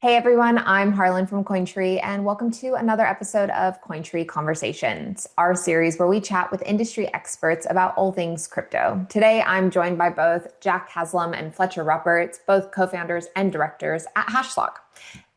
Hey everyone, I'm Harlan from Cointree, and welcome to another episode of Cointree Conversations, our series where we chat with industry experts about all things crypto. Today, I'm joined by both Jack Haslam and Fletcher Rupperts, both co-founders and directors at Hashlock,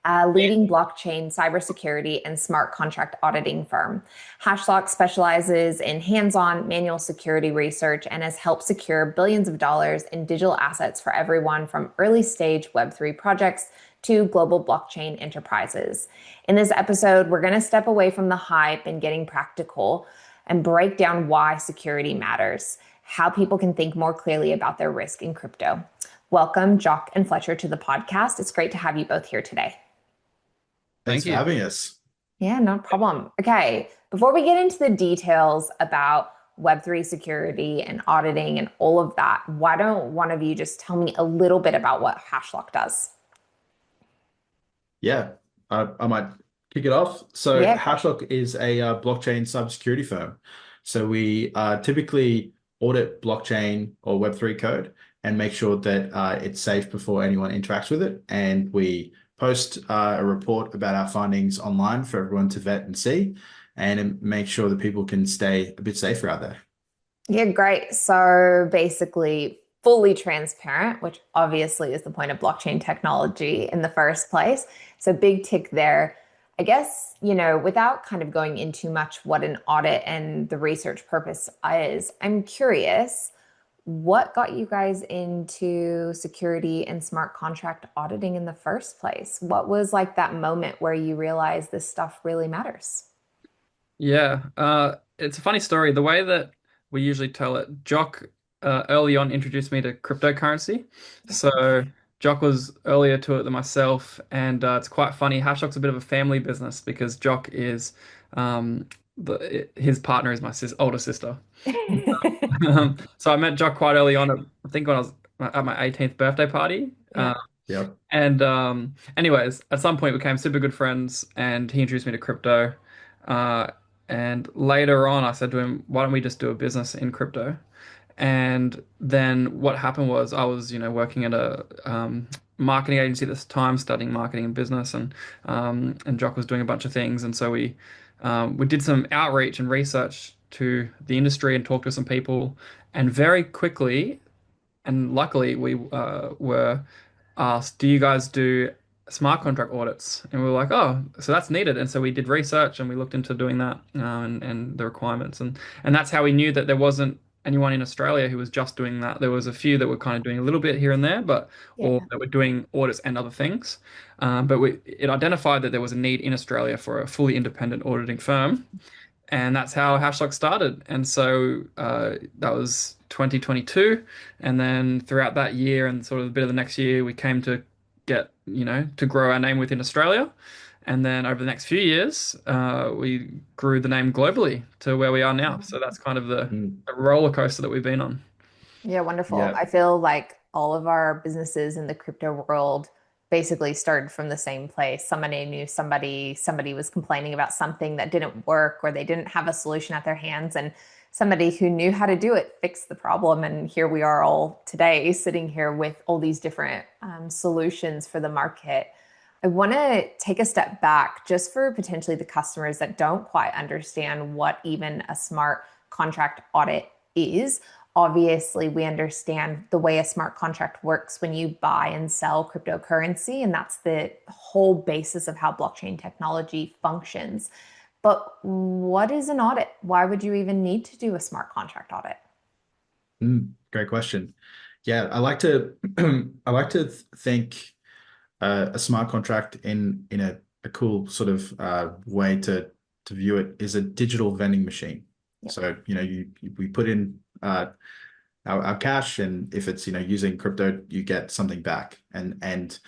a leading blockchain, cybersecurity, and smart contract auditing firm. Hashlock specializes in hands-on manual security research and has helped secure billions of dollars in digital assets for everyone from early stage Web3 projects to global blockchain enterprises. In this episode, we're going to step away from the hype and getting practical and break down why security matters, how people can think more clearly about their risk in crypto. Welcome, Jock and Fletcher, to the podcast. It's great to have you both here today. Thanks Thank for you. having us. Yeah, no problem. Okay, before we get into the details about Web3 security and auditing and all of that, why don't one of you just tell me a little bit about what Hashlock does? Yeah, I might kick it off. So Yeah, Hashlock is a blockchain cybersecurity firm. So we typically audit blockchain or Web3 code and make sure that it's safe before anyone interacts with it. And we post a report about our findings online for everyone to vet and see, and make sure that people can stay a bit safer out there. yeah, great. So basically, fully transparent, which obviously is the point of blockchain technology in the first place. So big tick there. I guess, without kind of going into much what an audit and the research purpose is, I'm curious, what got you guys into security and smart contract auditing in the first place? What was like that moment where you realized this stuff really matters? Yeah, it's a funny story. The way that we usually tell it, Jock early on introduced me to cryptocurrency. So Jock was earlier to it than myself, and it's quite funny. Hashlock's a bit of a family business because Jock is his partner is my older sister. So I met Jock quite early on. I think when I was at my 18th birthday party. Yeah. Yep. And anyways, at some point we became super good friends, and he introduced me to crypto. Uh, and later on, I said to him, "Why don't we just do a business in crypto?" And then what happened was I was, working at a marketing agency at this time, studying marketing and business, and Jock was doing a bunch of things, and so we did some outreach and research to the industry and talked to some people, and very quickly and luckily we were asked, "Do you guys do smart contract audits?" And we were like, "Oh, so that's needed." And so we did research and we looked into doing that and the requirements, and that's how we knew that there wasn't anyone in Australia who was just doing that. There was a few that were kind of doing a little bit here and there, but or Yeah. that were doing audits and other things. But it identified that there was a need in Australia for a fully independent auditing firm, and that's how Hashlock started. And so that was 2022. And then throughout that year and sort of a bit of the next year, we came to get, to grow our name within Australia. And then over the next few years, we grew the name globally to where we are now. So that's kind of Mm. the roller coaster that we've been on. Yeah, wonderful. Yeah. I feel like all of our businesses in the crypto world basically started from the same place. Somebody knew somebody, somebody was complaining about something that didn't work or they didn't have a solution at their hands, and somebody who knew how to do it fixed the problem. And here we are all today sitting here with all these different solutions for the market. I want to take a step back just for potentially the customers that don't quite understand what even a smart contract audit is. Obviously, we understand the way a smart contract works when you buy and sell cryptocurrency, and that's the whole basis of how blockchain technology functions. But what is an audit? Why would you even need to do a smart contract audit? Great question. Yeah, I like to I like to think a smart contract in a cool sort of way to view it is a digital vending machine. Yep. So, we put in our cash, and if it's, using crypto, you get something back. And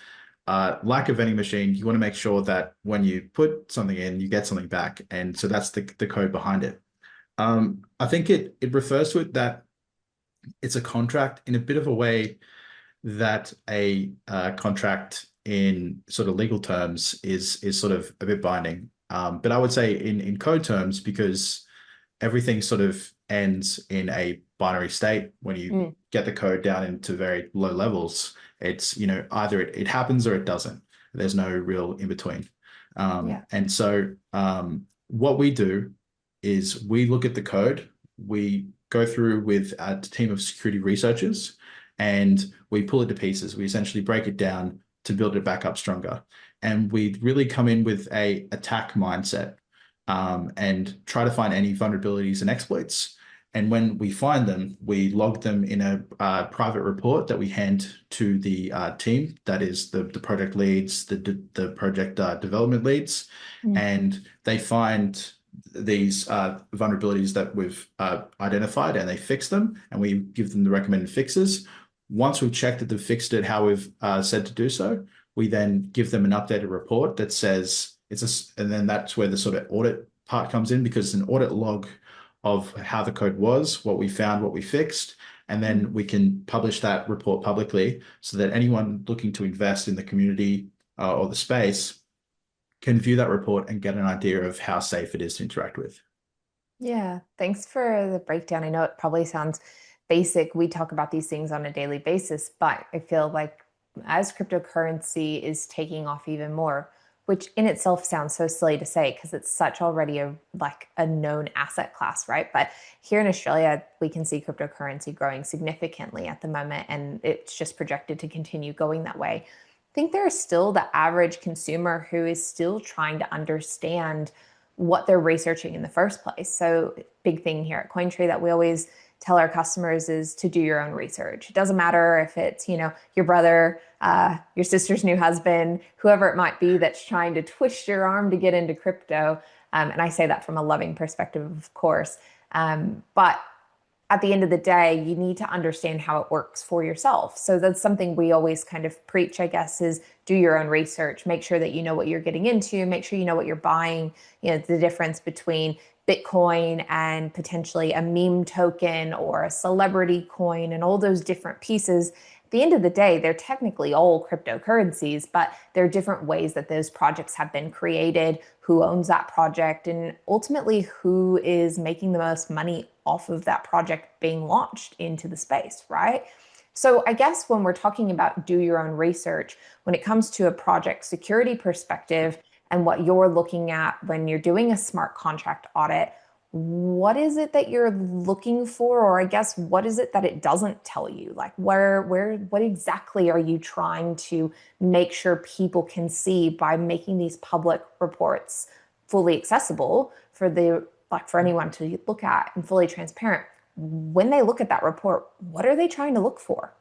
like a vending machine, you want to make sure that when you put something in, you get something back. And so that's the code behind it. I think it refers to it that it's a contract in a bit of a way that a contract in sort of legal terms is sort of a bit binding. But I would say in code terms, because everything sort of ends in a binary state when you get the code down into very low levels, it's, either it happens or it doesn't. There's no real in between. Yeah. And so what we do is we look at the code, we go through with a team of security researchers, and we pull it to pieces. We essentially break it down to build it back up stronger. And we really come in with a attack mindset, and try to find any vulnerabilities and exploits. And when we find them, we log them in a private report that we hand to the team, that is the project leads, the project development leads, and they find these vulnerabilities that we've identified, and they fix them, and we give them the recommended fixes. Once we've checked that they've fixed it how we've said to do so, we then give them an updated report that says and then that's where the sort of audit part comes in, because it's an audit log of how the code was, what we found, what we fixed, and then we can publish that report publicly so that anyone looking to invest in the community or the space can view that report and get an idea of how safe it is to interact with. Yeah, thanks for the breakdown. I know it probably sounds basic. We talk about these things on a daily basis, but I feel like as cryptocurrency is taking off even more, which in itself sounds so silly to say because it's such already a known asset class, right? But here in Australia, we can see cryptocurrency growing significantly at the moment, and it's just projected to continue going that way. I think there is still the average consumer who is still trying to understand what they're researching in the first place. So big thing here at Cointree that we always tell our customers is to do your own research. It doesn't matter if it's, your brother, your sister's new husband, whoever it might be that's trying to twist your arm to get into crypto. And I say that from a loving perspective, of course. But at the end of the day, you need to understand how it works for yourself. So that's something we always kind of preach, I guess, is do your own research. Make sure that you know what you're getting into. Make sure you know what you're buying. The difference between Bitcoin and potentially a meme token or a celebrity coin and all those different pieces. At the end of the day, they're technically all cryptocurrencies, but there are different ways that those projects have been created, who owns that project, and ultimately who is making the most money off of that project being launched into the space, right? So I guess when we're talking about do your own research, when it comes to a project security perspective and what you're looking at when you're doing a smart contract audit, what is it that you're looking for? Or I guess, what is it that it doesn't tell you? Like what exactly are you trying to make sure people can see by making these public reports fully accessible for anyone to look at and fully transparent? When they look at that report, what are they trying to look for?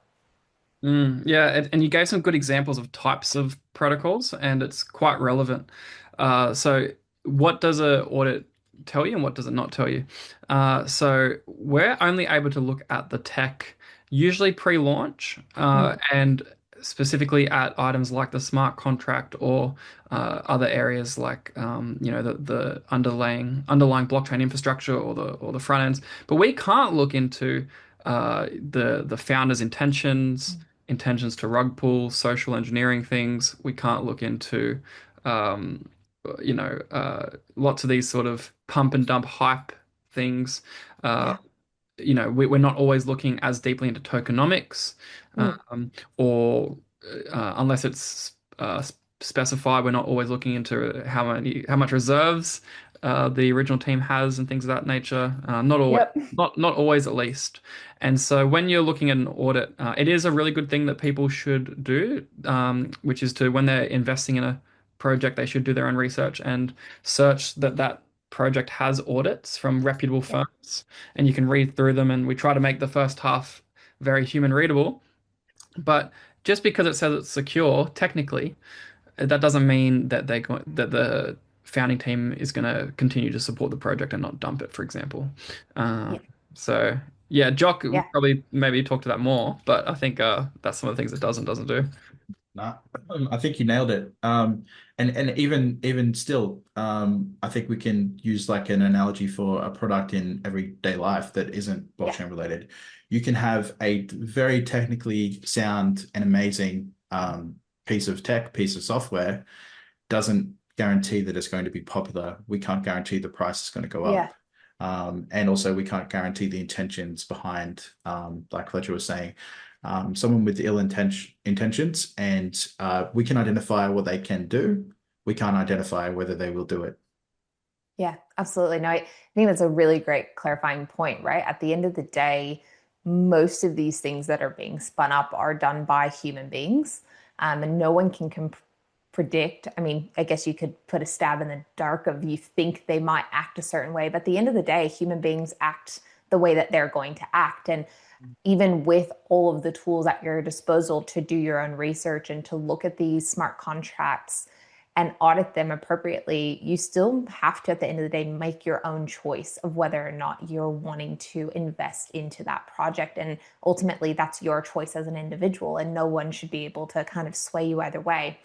Yeah, and you gave some good examples of types of protocols, and it's quite relevant. So, what does a audit tell you, and what does it not tell you? So, we're only able to look at the tech, usually pre-launch, and specifically at items like the smart contract or other areas like the underlying blockchain infrastructure or the front ends. But we can't look into the founder's intentions to rug pull, social engineering things. We can't look into, um, lots of these sort of pump and dump hype things. Uh, Yeah. we're not always looking as deeply into tokenomics, Mm. or unless it's specified, we're not always looking into how much reserves the original team has and things of that nature. Not always, Yep. not always at least. And so when you're looking at an audit, it is a really good thing that people should do, which is to when they're investing in a project, they should do their own research and search that project has audits from reputable Yeah. firms, and you can read through them. And we try to make the first half very human readable. But just because it says it's secure, technically, that doesn't mean that that the founding team is going to continue to support the project and not dump it, for example. Uh, Yeah. so yeah, Jock Yeah. would probably maybe talk to that more, but I think that's some of the things it does and doesn't do. No, I think you nailed it. And even still, I think we can use like an analogy for a product in everyday life that isn't Yeah. blockchain related. You can have a very technically sound and amazing piece of tech, piece of software, doesn't guarantee that it's going to be popular. We can't guarantee the price is going to go Yeah. up. And also we can't guarantee the intentions behind, like Fletcher was saying. someone with ill intentions, and we can identify what they can do. We can't identify whether they will do it. Yeah, absolutely. No, I think that's a really great clarifying point, right? At the end of the day, most of these things that are being spun up are done by human beings, and no one can predict. I mean, I guess you could put a stab in the dark of you think they might act a certain way, but at the end of the day, human beings act the way that they're going to act. And even with all of the tools at your disposal to do your own research and to look at these smart contracts and audit them appropriately, you still have to, at the end of the day, make your own choice of whether or not you're wanting to invest into that project. And ultimately, that's your choice as an individual, and no one should be able to kind of sway you either way.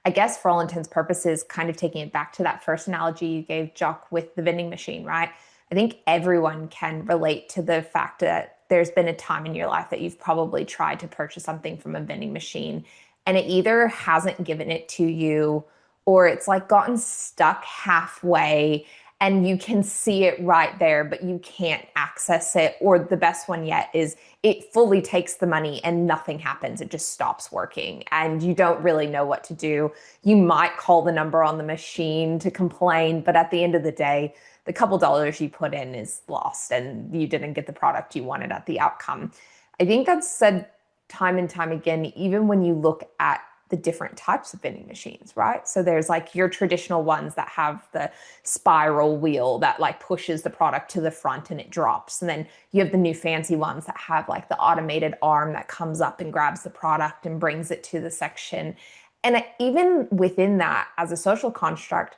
I guess for all intents and purposes, kind of taking it back to that first analogy you gave, Jock, with the vending machine, right? I think everyone can relate to the fact that there's been a time in your life that you've probably tried to purchase something from a vending machine and it either hasn't given it to you or it's like gotten stuck halfway and you can see it right there, but you can't access it. Or the best one yet is it fully takes the money and nothing happens. It just stops working and you don't really know what to do. You might call the number on the machine to complain, but at the end of the day, the couple dollars you put in is lost and you didn't get the product you wanted at the outcome. I think that's said time and time again, even when you look at the different types of vending machines, right? So there's like your traditional ones that have the spiral wheel that like pushes the product to the front and it drops. And then you have the new fancy ones that have like the automated arm that comes up and grabs the product and brings it to the section. And even within that, as a social construct,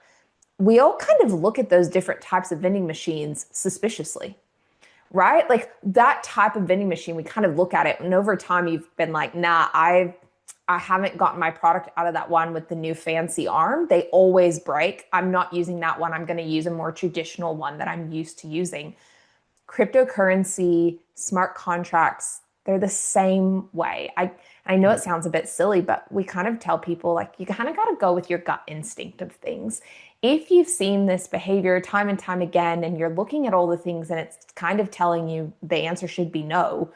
we all kind of look at those different types of vending machines suspiciously, right? Like that type of vending machine, we kind of look at it and over time you've been like, nah, I haven't gotten my product out of that one with the new fancy arm. They always break. I'm not using that one. I'm going to use a more traditional one that I'm used to using. Cryptocurrency, smart contracts, they're the same way. I know it sounds a bit silly, but we kind of tell people like you kind of got to go with your gut instinct of things. If you've seen this behavior time and time again, and you're looking at all the things and it's kind of telling you the answer should be no,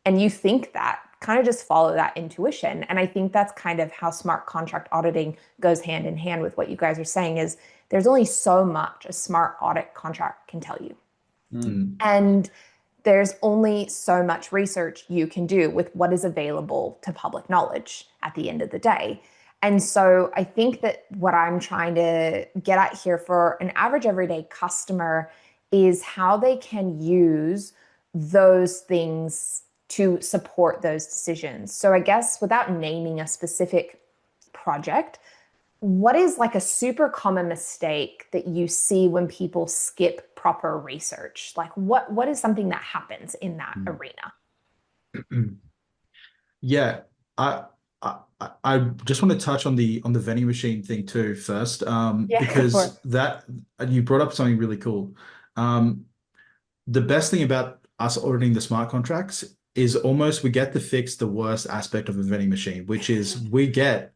and you think that, kind of just follow that intuition. And I think that's kind of how smart contract auditing goes hand in hand with what you guys are saying is there's only so much a smart audit contract can tell you. And there's only so much research you can do with what is available to public knowledge at the end of the day. And so I think that what I'm trying to get at here for an average everyday customer is how they can use those things to support those decisions. So I guess without naming a specific project, what is like a super common mistake that you see when people skip proper research? Like what is something that happens in that arena? Yeah, I, I just want to touch on the vending machine thing too first, because that you brought up something really cool. The best thing about us auditing the smart contracts is almost we get to fix the worst aspect of a vending machine, which is we get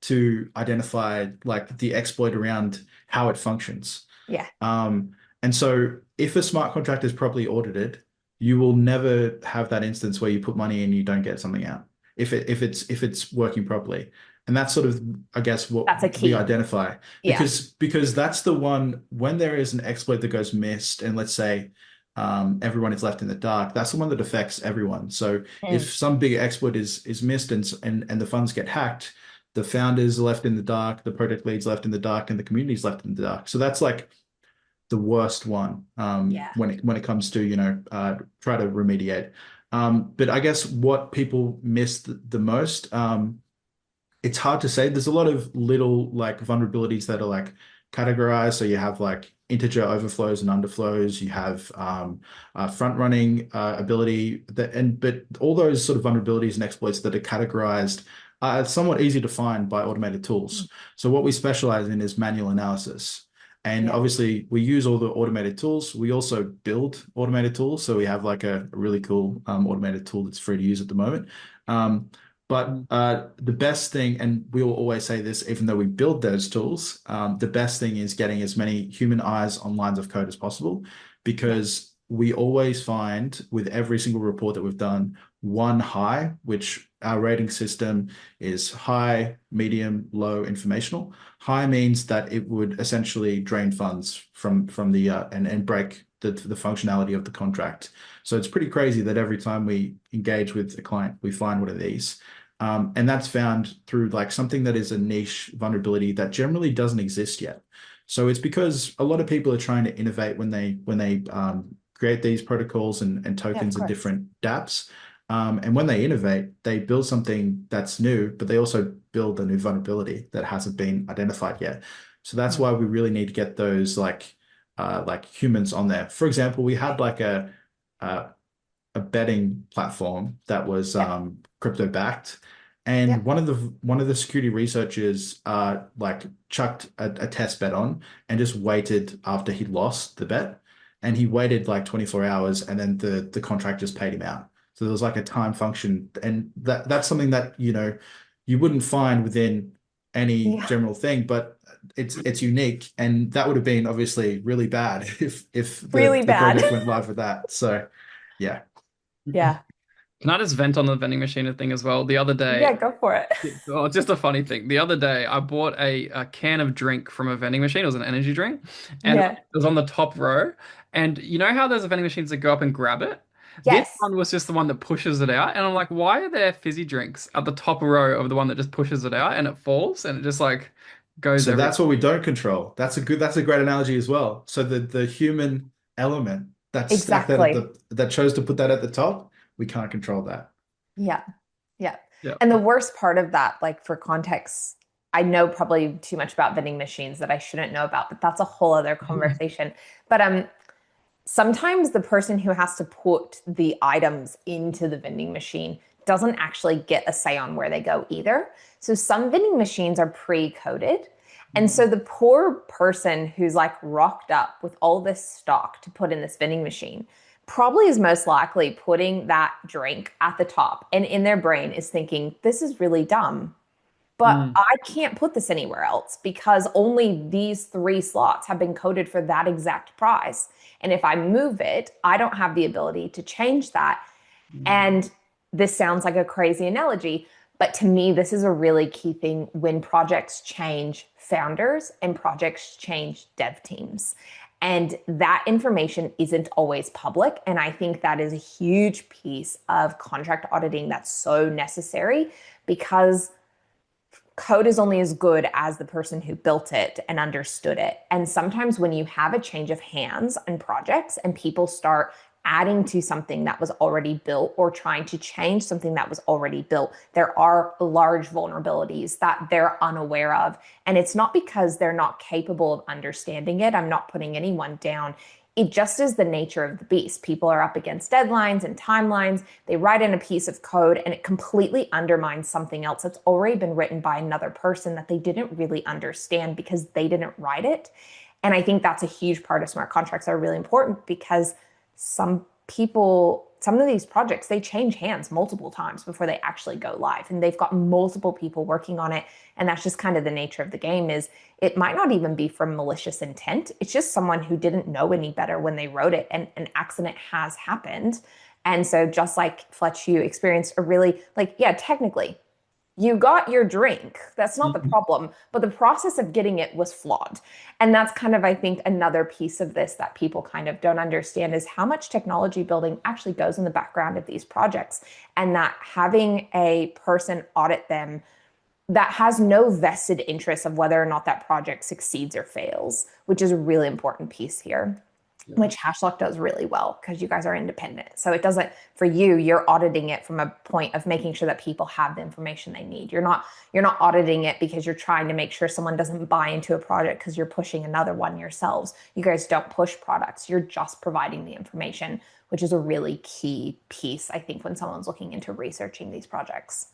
to identify like the exploit around how it functions. Yeah. And so if a smart contract is properly audited, you will never have that instance where you put money in and you don't get something out if it's working properly. And that's sort of, I guess, what we identify. Because that's the one when there is an exploit that goes missed, and let's say everyone is left in the dark, that's the one that affects everyone. So if some big exploit is missed and the funds get hacked, the founders are left in the dark, the project leads left in the dark, and the community is left in the dark. So that's like the worst one when it comes to try to remediate. But I guess what people miss the most, it's hard to say. There's a lot of little like vulnerabilities that are like categorized. So you have like integer overflows and underflows. You have front running ability but all those sort of vulnerabilities and exploits that are categorized are somewhat easy to find by automated tools. So what we specialize in is manual analysis. And obviously we use all the automated tools. We also build automated tools. So we have like a really cool automated tool that's free to use at the moment. But the best thing, and we will always say this, even though we build those tools, the best thing is getting as many human eyes on lines of code as possible, because we always find with every single report that we've done, one high, which our rating system is high, medium, low, informational. High means that it would essentially drain funds from the and break the functionality of the contract. So it's pretty crazy that every time we engage with a client, we find one of these. And that's found through like something that is a niche vulnerability that generally doesn't exist yet. So it's because a lot of people are trying to innovate when they create these protocols and Yeah, of tokens and course. different dApps. And when they innovate, they build something that's new, but they also build a new vulnerability that hasn't been identified yet. So that's why we really need to get those like humans on there. For example, we had like a, a betting platform that was Yep. crypto backed. And Yep. one of the security researchers like chucked a test bet on and just waited after he lost the bet. And he waited like 24 hours and then the contract just paid him out. So there was like a time function. And that's something that, you wouldn't find within any Yeah. general thing, but it's unique. And that would have been obviously really bad if the Really the bad. project went live with that. So yeah. Yeah. Can I just vent on the vending machine thing as well? The other day, Yeah, go for it. oh, just a funny thing. The other day, I bought a can of drink from a vending machine. It was an energy drink, and it Yeah. was on the top row. And you know how there's vending machines that go up and grab it? This Yes. one was just the one that pushes it out, and I'm like, why are there fizzy drinks at the top row of the one that just pushes it out and it falls and it just like goes So everywhere? that's what we don't control. That's a great analogy as well. So the human element that stacked that Exactly. that chose to put that at the top, we can't control that. Yeah. Yeah. Yeah. And the worst part of that, like for context, I know probably too much about vending machines that I shouldn't know about, but that's a whole other conversation. But sometimes the person who has to put the items into the vending machine doesn't actually get a say on where they go either. So some vending machines are pre-coded. And so the poor person who's like rocked up with all this stock to put in this vending machine probably is most likely putting that drink at the top and in their brain is thinking, this is really dumb, but Mm. I can't put this anywhere else because only these three slots have been coded for that exact price. And if I move it, I don't have the ability to change that. And this sounds like a crazy analogy, but to me, this is a really key thing when projects change founders and projects change dev teams. And that information isn't always public. And I think that is a huge piece of contract auditing that's so necessary because code is only as good as the person who built it and understood it. And sometimes when you have a change of hands on projects and people start adding to something that was already built or trying to change something that was already built, there are large vulnerabilities that they're unaware of. And it's not because they're not capable of understanding it. I'm not putting anyone down. It just is the nature of the beast. People are up against deadlines and timelines. They write in a piece of code and it completely undermines something else that's already been written by another person that they didn't really understand because they didn't write it. And I think that's a huge part of smart contracts that are really important because some of these projects, they change hands multiple times before they actually go live. And they've got multiple people working on it. And that's just kind of the nature of the game is it might not even be from malicious intent. It's just someone who didn't know any better when they wrote it and an accident has happened. And so just like Fletch, you experienced a really like, yeah, technically you got your drink. That's not the Mhm. problem. But the process of getting it was flawed. And that's kind of, I think, another piece of this that people kind of don't understand is how much technology building actually goes in the background of these projects. And that having a person audit them that has no vested interest of whether or not that project succeeds or fails, which is a really important piece here, Yeah. which Hashlock does really well because you guys are independent. So it doesn't, for you, you're auditing it from a point of making sure that people have the information they need. You're not auditing it because you're trying to make sure someone doesn't buy into a project because you're pushing another one yourselves. You guys don't push products. You're just providing the information, which is a really key piece, I think, when someone's looking into researching these projects.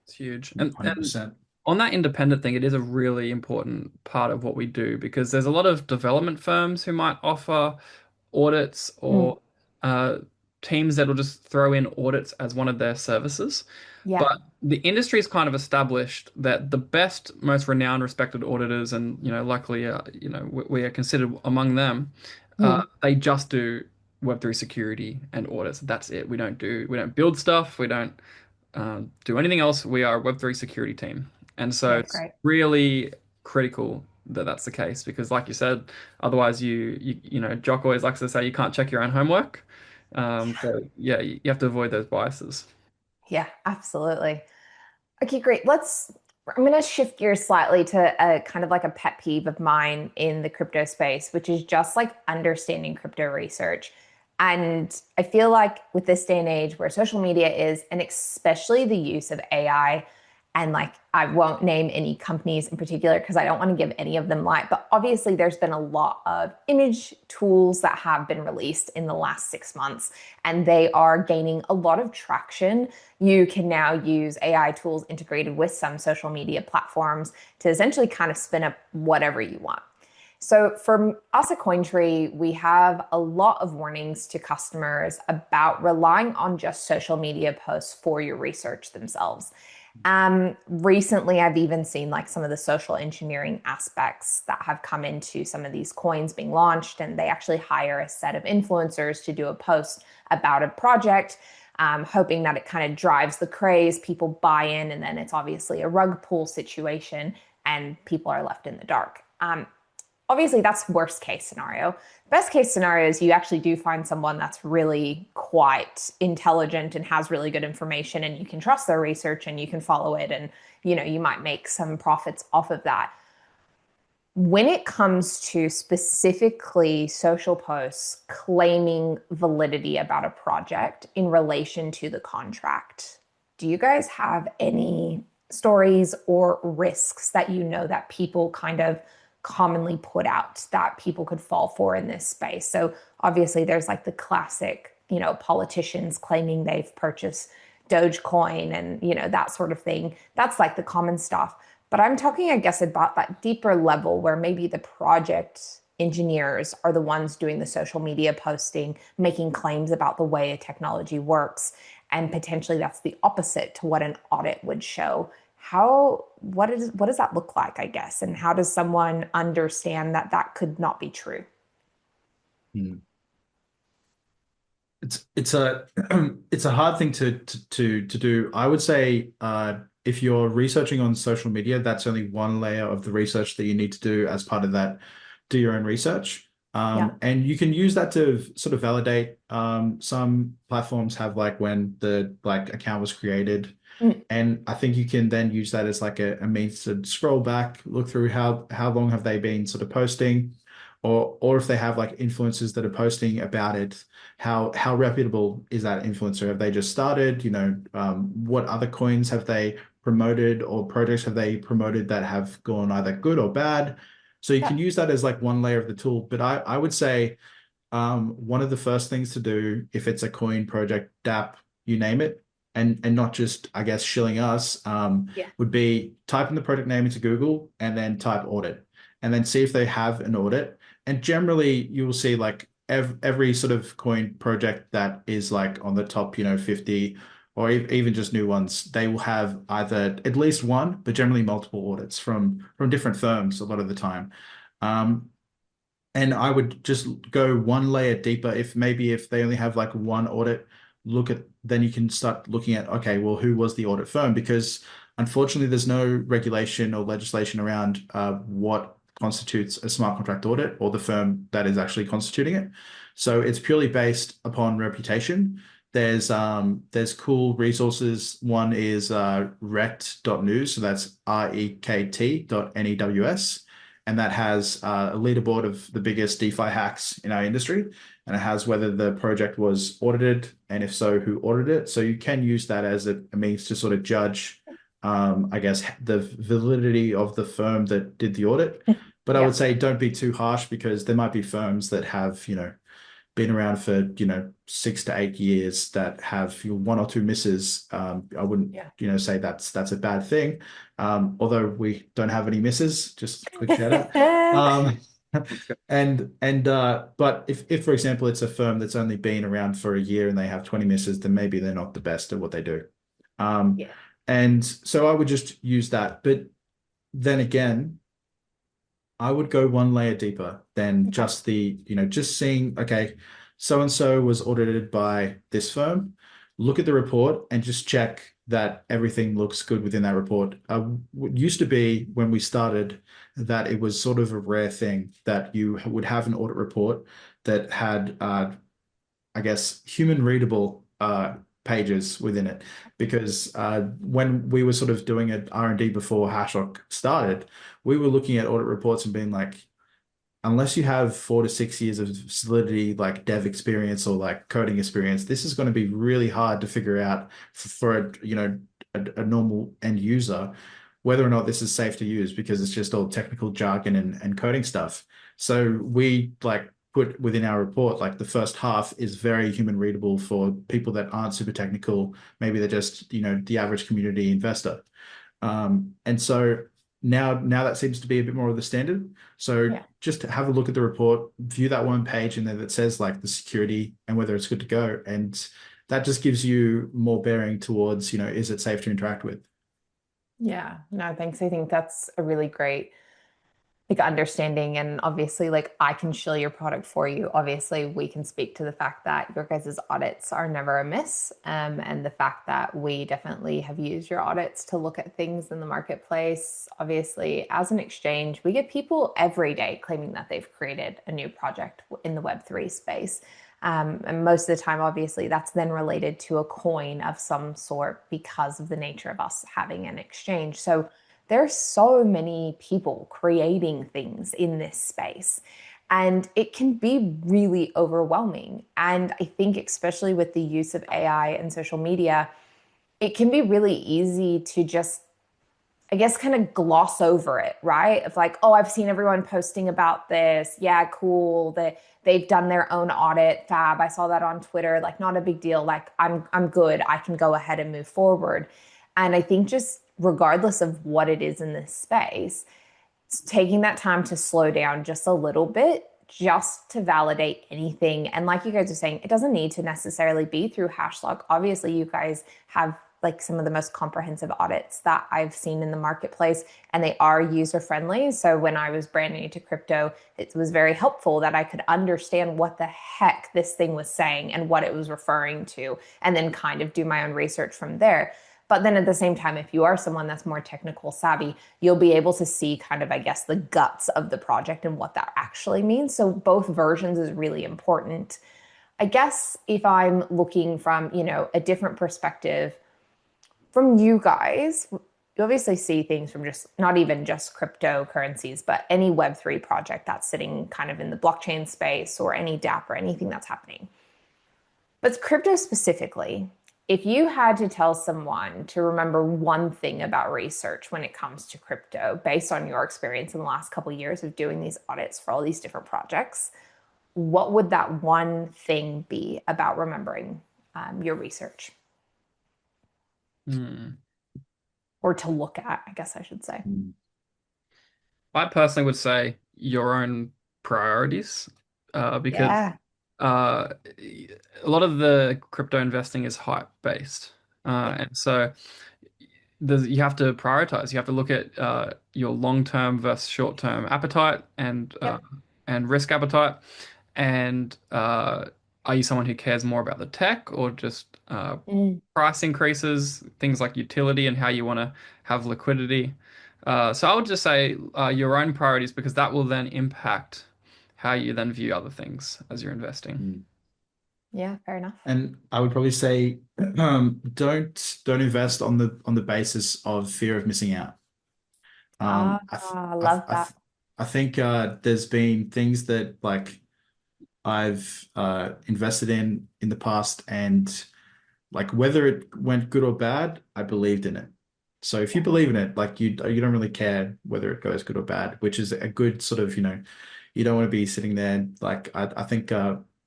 It's huge. And 100%. on that independent thing, it is a really important part of what we do because there's a lot of development firms who might offer audits Mm, or uh, teams that will just throw in audits as one of their services. yeah. But the industry is kind of established that the best, most renowned, respected auditors, and luckily, we are considered among them. Mm, They just do Web3 security and audits. That's it. We don't build stuff. We don't do anything else. We are a Web3 security team. And so Yeah, it's great. really critical that that's the case because, like you said, otherwise Jock always likes to say you can't check your own homework. So yeah, you have to avoid those biases. Yeah, absolutely. Okay, great. I'm going to shift gears slightly to a kind of like a pet peeve of mine in the crypto space, which is just like understanding crypto research. And I feel like with this day and age where social media is, and especially the use of AI, and like I won't name any companies in particular because I don't want to give any of them light, but obviously there's been a lot of image tools that have been released in the last 6 months, and they are gaining a lot of traction. You can now use AI tools integrated with some social media platforms to essentially kind of spin up whatever you want. So for us at Cointree, we have a lot of warnings to customers about relying on just social media posts for your research themselves. Recently, I've even seen like some of the social engineering aspects that have come into some of these coins being launched, and they actually hire a set of influencers to do a post about a project, hoping that it kind of drives the craze, people buy in, and then it's obviously a rug pull situation and people are left in the dark. Obviously, that's worst case scenario. Best case scenario is you actually do find someone that's really quite intelligent and has really good information, and you can trust their research and you can follow it, and you might make some profits off of that. When it comes to specifically social posts claiming validity about a project in relation to the contract, do you guys have any stories or risks that that people kind of commonly put out that people could fall for in this space? So obviously there's like the classic, politicians claiming they've purchased Dogecoin and, that sort of thing. That's like the common stuff. But I'm talking, I guess, about that deeper level where maybe the project engineers are the ones doing the social media posting, making claims about the way a technology works. And potentially that's the opposite to what an audit would show. What does that look like, I guess? And how does someone understand that that could not be true? Hmm. It's a it's a hard thing to do. I would say if you're researching on social media, that's only one layer of the research that you need to do as part of that. Do your own research. Yeah. And you can use that to sort of validate. Some platforms have like when the account was created, Mm. and I think you can then use that as like a means to scroll back, look through how long have they been sort of posting, or if they have like influencers that are posting about it, how reputable is that influencer? Have they just started? What other coins have they promoted or projects have they promoted that have gone either good or bad? So you Yeah. can use that as like one layer of the tool. But I would say one of the first things to do if it's a coin project, DApp, you name it, and not just, I guess, shilling us, Yeah. would be type in the project name into Google and then type audit and then see if they have an audit. And generally you will see like every sort of coin project that is like on the top, 50 or even just new ones, they will have either at least one, but generally multiple audits from different firms a lot of the time. Um, and I would just go one layer deeper. If they only have like one audit, then you can start looking at, okay, well, who was the audit firm? Because unfortunately, there's no regulation or legislation around what constitutes a smart contract audit or the firm that is actually constituting it. So it's purely based upon reputation. There's cool resources. One is rekt.news, so that's rekt.news, and that has a leaderboard of the biggest DeFi hacks in our industry, and it has whether the project was audited, and if so, who audited it. So you can use that as a means to sort of judge, I guess, the validity of the firm that did the audit. But I Yeah. would say don't be too harsh because there might be firms that have, been around for 6 to 8 years that have one or two misses. I wouldn't Yeah. say that's a bad thing. Although we don't have any misses, just a quick shout out. Um, but if for example it's a firm that's only been around for a year and they have 20 misses, then maybe they're not the best at what they do. Yeah. And so I would just use that. But then again, I would go one layer deeper than Okay. just just seeing, okay, so and so was audited by this firm. Look at the report and just check that everything looks good within that report. What used to be when we started that it was sort of a rare thing that you would have an audit report that had, I guess, human readable pages within it. Because when we were sort of doing an R&D before Hashlock started, we were looking at audit reports and being like, unless you have 4 to 6 years of solidity, like dev experience or like coding experience, this is going to be really hard to figure out for a normal end user whether or not this is safe to use because it's just all technical jargon and coding stuff. So we like put within our report, like the first half is very human readable for people that aren't super technical. Maybe they're just, the average community investor. And so now that seems to be a bit more of the standard. So Yeah. just have a look at the report, view that one page in there that says like the security and whether it's good to go. And that just gives you more bearing towards, is it safe to interact with? Yeah, no, thanks. I think that's a really great understanding. And obviously, like I can shill your product for you. Obviously, we can speak to the fact that your guys' audits are never amiss. And the fact that we definitely have used your audits to look at things in the marketplace. Obviously, as an exchange, we get people every day claiming that they've created a new project in the Web3 space. And most of the time, obviously, that's then related to a coin of some sort because of the nature of us having an exchange. So there's so many people creating things in this space, and it can be really overwhelming. And I think, especially with the use of AI and social media, it can be really easy to just, I guess, kind of gloss over it, right? Of like, oh, I've seen everyone posting about this. Yeah, cool. That they've done their own audit. Fab. I saw that on Twitter. Like, not a big deal. Like, I'm good. I can go ahead and move forward. And I think just regardless of what it is in this space, it's taking that time to slow down just a little bit, just to validate anything. And like you guys are saying, it doesn't need to necessarily be through Hashlock. Obviously, you guys have like some of the most comprehensive audits that I've seen in the marketplace, and they are user friendly. So when I was brand new to crypto, it was very helpful that I could understand what the heck this thing was saying and what it was referring to, and then kind of do my own research from there. But then at the same time, if you are someone that's more technical savvy, you'll be able to see kind of, I guess, the guts of the project and what that actually means. So both versions is really important. I guess if I'm looking from, a different perspective from you guys, you obviously see things from just not even just cryptocurrencies, but any Web3 project that's sitting kind of in the blockchain space or any DApp or anything that's happening. But crypto specifically, if you had to tell someone to remember one thing about research when it comes to crypto, based on your experience in the last couple of years of doing these audits for all these different projects, what would that one thing be about remembering your research? Or to look at, I guess I should say. I personally would say your own priorities, because Yeah. a lot of the crypto investing is hype based, and so you have to prioritize. You have to look at your long-term versus short-term appetite Yep. and risk appetite. And are you someone who cares more about the tech or just Mm. price increases, things like utility and how you want to have liquidity? So I would just say your own priorities, because that will then impact how you then view other things as you're investing. Yeah, fair enough. And I would probably say, don't invest on the basis of fear of missing out. I love that. I think there's been things that like I've invested in the past, and like whether it went good or bad, I believed in it. So if you believe in it, like you don't really care whether it goes good or bad, which is a good sort of, you don't want to be sitting there. Like I think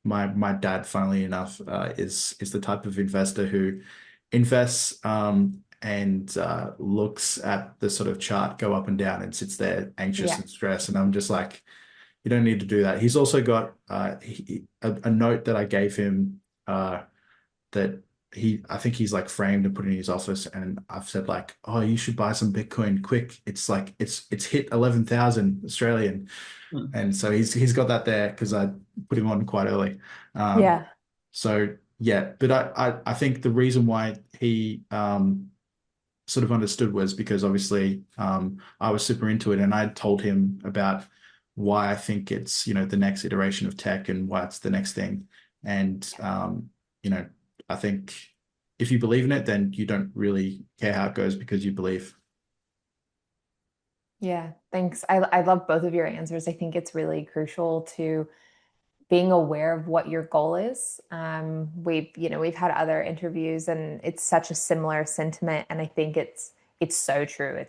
my dad, funnily enough, is the type of investor who invests and looks at the sort of chart go up and down and sits there anxious Yeah. and stressed. And I'm just like, you don't need to do that. He's also got a note that I gave him that I think he's like framed and put in his office, and I've said like, oh, you should buy some Bitcoin quick. It's like it's hit 11,000 Australian, Hmm. and so he's got that there because I put him on quite early. Um, Yeah. so yeah, but I think the reason why he sort of understood was because obviously I was super into it, and I told him about why I think it's the next iteration of tech and why it's the next thing. And you know, I think if you believe in it, then you don't really care how it goes because you believe. Yeah, thanks. I love both of your answers. I think it's really crucial to being aware of what your goal is. We've had other interviews and it's such a similar sentiment. And I think it's so true.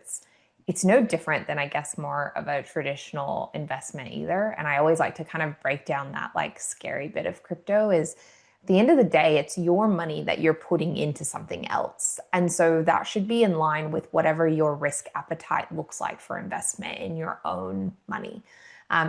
It's no different than I guess more of a traditional investment either. And I always like to kind of break down that like scary bit of crypto is at the end of the day, it's your money that you're putting into something else. And so that should be in line with whatever your risk appetite looks like for investment in your own money.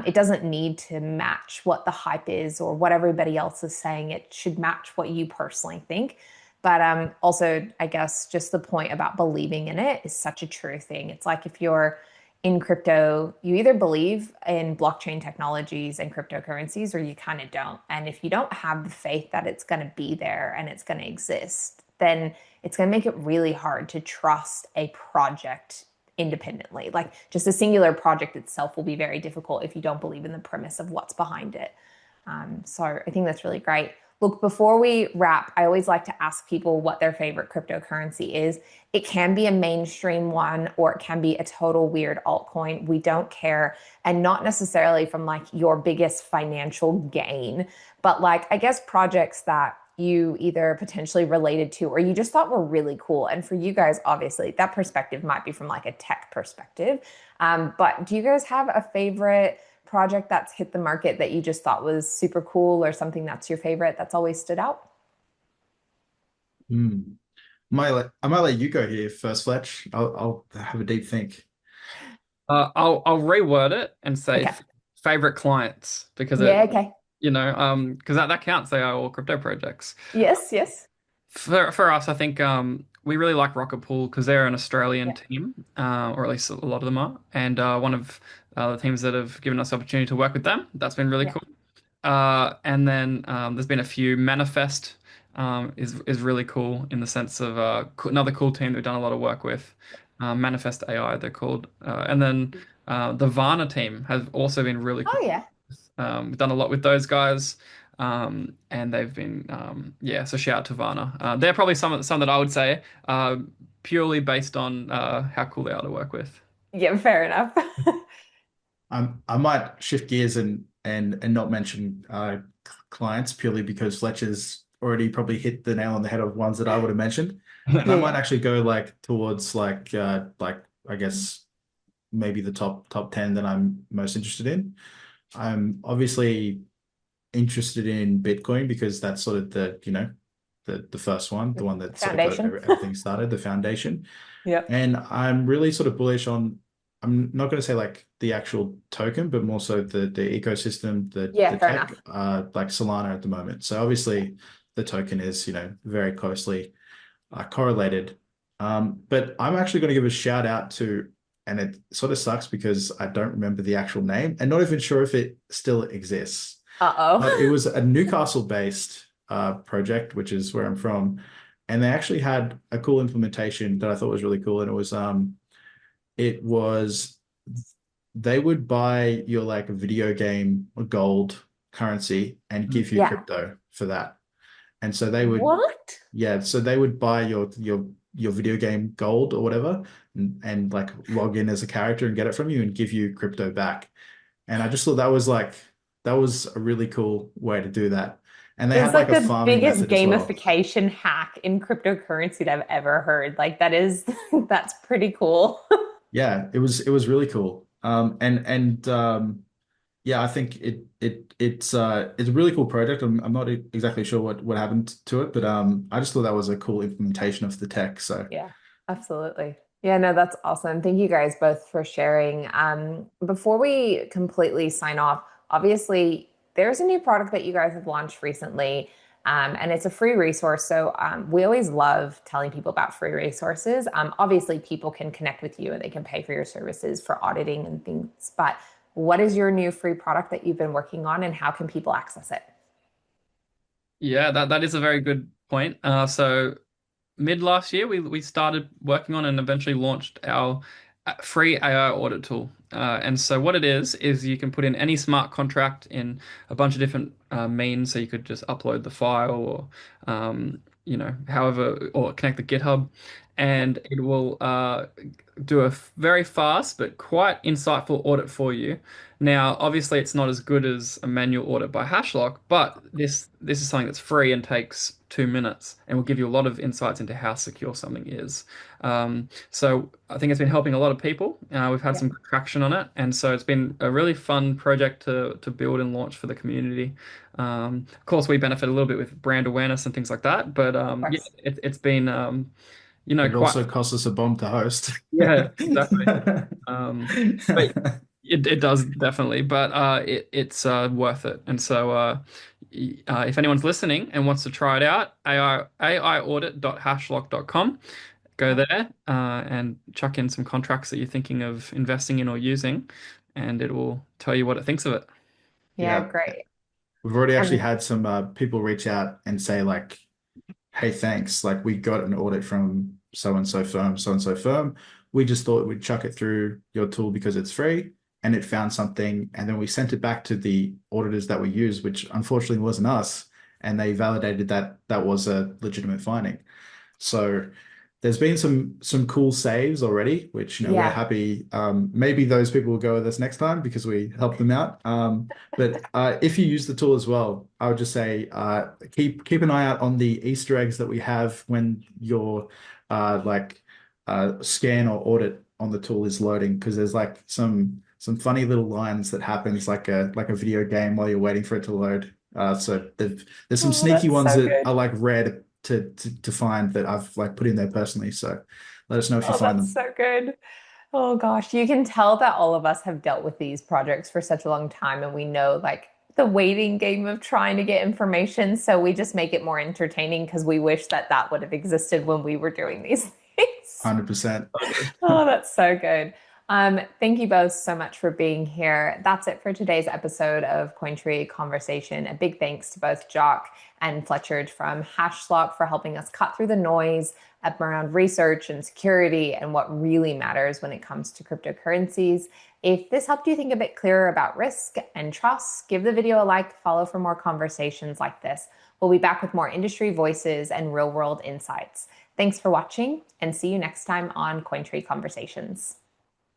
It doesn't need to match what the hype is or what everybody else is saying. It should match what you personally think. But also, I guess just the point about believing in it is such a true thing. It's like if you're in crypto, you either believe in blockchain technologies and cryptocurrencies or you kind of don't. And if you don't have the faith that it's going to be there and it's going to exist, then it's going to make it really hard to trust a project independently. Like just a singular project itself will be very difficult if you don't believe in the premise of what's behind it. So I think that's really great. Look, before we wrap, I always like to ask people what their favorite cryptocurrency is. It can be a mainstream one or it can be a total weird altcoin. We don't care. And not necessarily from like your biggest financial gain, but like, I guess projects that you either potentially related to or you just thought were really cool. And for you guys, obviously, that perspective might be from like a tech perspective. But do you guys have a favorite project that's hit the market that you just thought was super cool or something that's your favorite that's always stood out? Hmm. I might let you go here first, Fletch. I'll have a deep think. I'll reword it and say Okay. favorite clients because Yeah, okay. because that counts. They are all crypto projects. Yes, yes. For us, I think we really like Rocket Pool because they're an Australian Yeah. team, or at least a lot of them are, and one of the teams that have given us the opportunity to work with them. That's been really Yeah. cool. And then there's been a few. Manifest is really cool in the sense of another cool team that we've done a lot of work with. Manifest AI, they're called. And then the Varna team has also been really cool. Oh, yeah. We've done a lot with those guys. And they've been yeah, so shout out to Varna. They're probably some that I would say purely based on how cool they are to work with. Yeah, fair enough. I might shift gears and not mention clients purely because Fletcher's already probably hit the nail on the head of ones that I would have mentioned, and I Yeah, might yeah. actually go like towards like I guess maybe the top 10 that I'm most interested in. I'm obviously interested in Bitcoin because that's sort of the first one, the one that sort of got Foundation. everything started, the foundation. Yep. And I'm really sort of bullish on, I'm not going to say like the actual token, but more so the ecosystem, Yeah, the fair tech, enough. like Solana at the moment. So obviously the token is, very closely correlated. But I'm actually going to give a shout out to, and it sort of sucks because I don't remember the actual name and not even sure if it still exists. But it Uh-oh. was a Newcastle-based project, which is where I'm from, and they actually had a cool implementation that I thought was really cool. And it was they would buy your like video game gold currency and give you Yeah. crypto for that. And so they would, What? yeah, so they would buy your video game gold or whatever and like log in as a character and get it from you and give you crypto back. And I just thought that was a really cool way to do that. And they It's had like like a the farming biggest method as well. gamification hack in cryptocurrency that I've ever heard. Like that is that's pretty cool. Yeah, it was really cool. And yeah, I think it's a really cool project. I'm not exactly sure what happened to it, but I just thought that was a cool implementation of the tech. So Yeah, absolutely. Yeah, no, that's awesome. Thank you guys both for sharing. Before we completely sign off, obviously there's a new product that you guys have launched recently. And it's a free resource. So we always love telling people about free resources. Obviously, people can connect with you and they can pay for your services for auditing and things. But what is your new free product that you've been working on and how can people access it? Yeah, that is a very good point. So mid last year, we started working on and eventually launched our free AI audit tool. And so what it is you can put in any smart contract in a bunch of different means. So you could just upload the file or, however, or connect the GitHub, and it will do a very fast but quite insightful audit for you. Now, obviously, it's not as good as a manual audit by Hashlock, but this is something that's free and takes 2 minutes, and will give you a lot of insights into how secure something is. So I think it's been helping a lot of people. We've had Yeah. some good traction on it, and so it's been a really fun project to build and launch for the community. Of course, we benefit a little bit with brand awareness and things like that, but Of yeah, course. it's been But it quite also costs us a bomb to host. yeah, exactly. But it does definitely, but it's worth it. And so if anyone's listening and wants to try it out, aiaudit.hashlock.com, go there and chuck in some contracts that you're thinking of investing in or using, and it will tell you what it thinks of it. Yeah, Yeah, great. we've already actually And had some people reach out and say like, "Hey, thanks. Like we got an audit from so and so firm, so and so firm. We just thought we'd chuck it through your tool because it's free, and it found something, and then we sent it back to the auditors that we use, which unfortunately wasn't us, and they validated that that was a legitimate finding. So there's been some cool saves already, which we're yeah, happy. Maybe those people will go with us next time because we helped them out. But if you use the tool as well, I would just say keep an eye out on the Easter eggs that we have when your scan or audit on the tool is loading, because there's like some funny little lines that happens like a video game while you're waiting for it to load. So there's some oh, sneaky that's ones so that good. are like rare to find that I've like put in there personally. So let us know if you Oh, find that's them. so good. Oh gosh, you can tell that all of us have dealt with these projects for such a long time, and we know like the waiting game of trying to get information. So we just make it more entertaining because we wish that that would have existed when we were doing these things. 100%. Oh, that's so good. Thank you both so much for being here. That's it for today's episode of Cointree Conversation. A big thanks to both Jock and Fletcher from Hashlock for helping us cut through the noise around research and security and what really matters when it comes to cryptocurrencies. If this helped you think a bit clearer about risk and trust, give the video a like, follow for more conversations like this. We'll be back with more industry voices and real world insights. Thanks for watching and see you next time on Cointree Conversations.